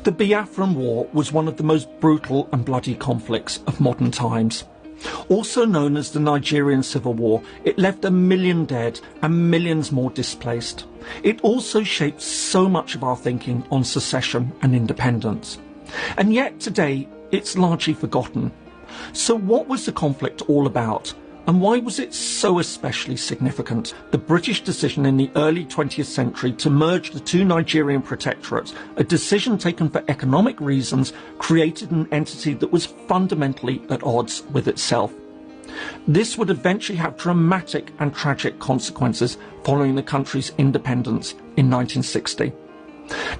The Biafran War was one of the most brutal and bloody conflicts of modern times. Also known as the Nigerian Civil War, it left 1 million dead and millions more displaced. It also shaped so much of our thinking on secession and independence. And yet today, it's largely forgotten. So what was the conflict all about? And why was it so especially significant? The British decision in the early 20th century to merge the two Nigerian protectorates, a decision taken for economic reasons, created an entity that was fundamentally at odds with itself. This would eventually have dramatic and tragic consequences following the country's independence in 1960.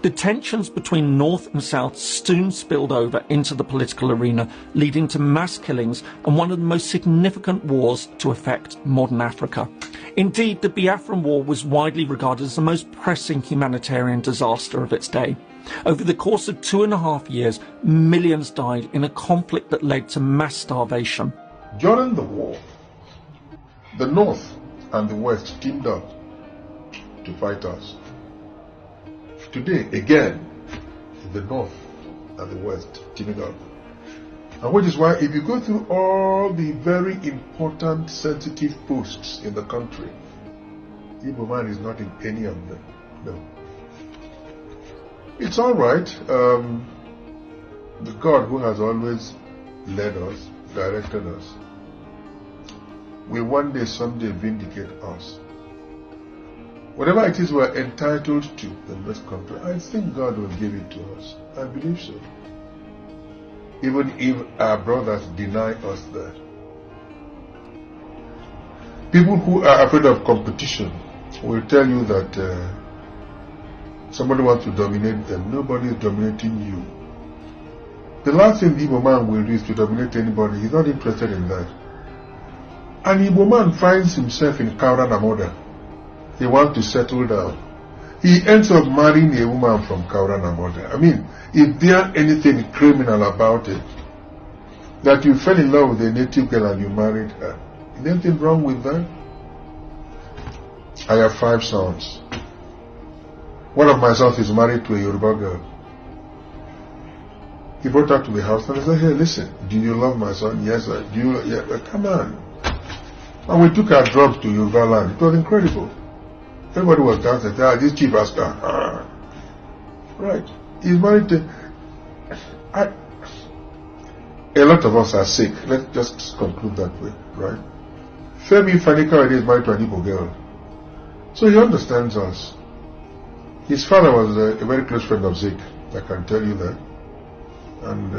The tensions between North and South soon spilled over into the political arena, leading to mass killings and one of the most significant wars to affect modern Africa. Indeed, the Biafran War was widely regarded as the most pressing humanitarian disaster of its day. Over the course of 2.5 years, millions died in a conflict that led to mass starvation. During the war, the North and the West teamed up to fight us. Today, again, the North and the West teaming up. And which is why if you go through all the very important, sensitive posts in the country, Igbo man is not in any of them. No. It's all right. The God who has always led us, directed us, will one day, someday vindicate us. Whatever it is we're entitled to in this country, I think God will give it to us. I believe so. Even if our brothers deny us that. People who are afraid of competition will tell you that somebody wants to dominate them. Nobody is dominating you. The last thing the Igbo man will do is to dominate anybody. He's not interested in that. An Igbo man finds himself in Kaura Namoda. He wants to settle down. He ends up marrying a woman from Kaura Namoda. I mean, is there anything criminal about it? That you fell in love with a native girl and you married her. Is there anything wrong with that? I have 5 sons. One of my sons is married to a Yoruba girl. He brought her to the house and I said, hey, listen, do you love my son? Yes, I do. Yeah, come on. And we took our drugs to Yoruba land. It was incredible. Everybody was dancing. This chief asker. Right. He's married to... A lot of us are sick. Let's just conclude that way, right? Femi Fanika is married to an Igbo girl. So he understands us. His father was a very close friend of Zik. I can tell you that. And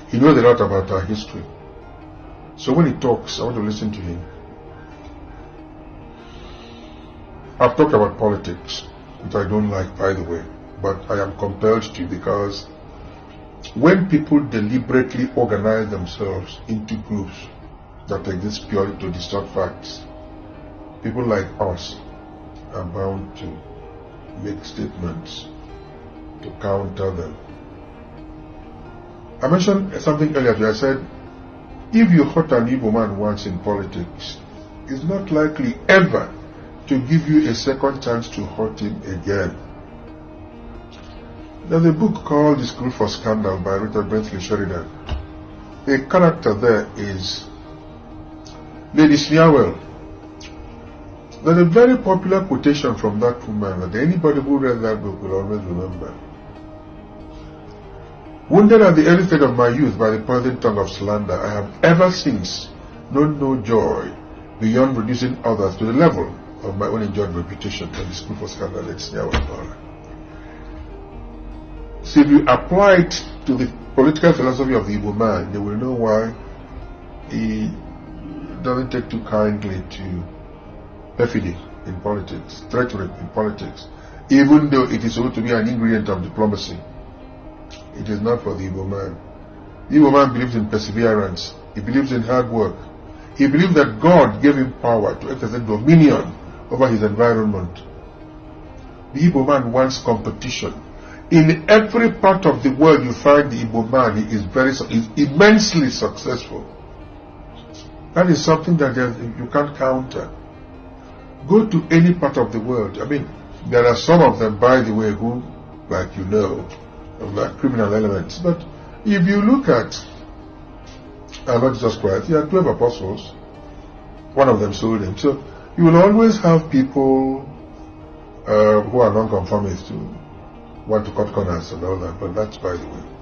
he knows a lot about our history. So when he talks, I want to listen to him. I've talked about politics, which I don't like, by the way, but I am compelled to because when people deliberately organize themselves into groups that exist purely to distort facts, people like us are bound to make statements to counter them. I mentioned something earlier. I said, if you hurt an Igbo man once in politics, it's not likely ever to give you a second chance to hurt him again. There's a book called The School for Scandal by Richard Bentley Sheridan. A character there is Lady Sneawell. There's a very popular quotation from that woman that anybody who read that book will always remember. Wounded at the early stage of my youth by the poisoned tongue of slander, I have ever since known no joy beyond reducing others to the level of my own enjoyed reputation. And the School for Scandal, it's now and all. So if you apply it to the political philosophy of the Igbo man, they will know why he doesn't take too kindly to perfidy in politics, treachery in politics, even though it is supposed to be an ingredient of diplomacy. It is not for the Igbo man. The Igbo man believes in perseverance. He believes in hard work. He believes that God gave him power to exercise dominion over his environment. The Igbo man wants competition. In every part of the world you find the Igbo man, he is immensely successful. That is something that you can't counter. Go to any part of the world. I mean, There are some of them, by the way, who, like you know, are criminal elements. But if you look at not Jesus Christ, he had 12 apostles. One of them sold him. So you will always have people who are non-conformists who want to cut corners and all that, but that's by the way.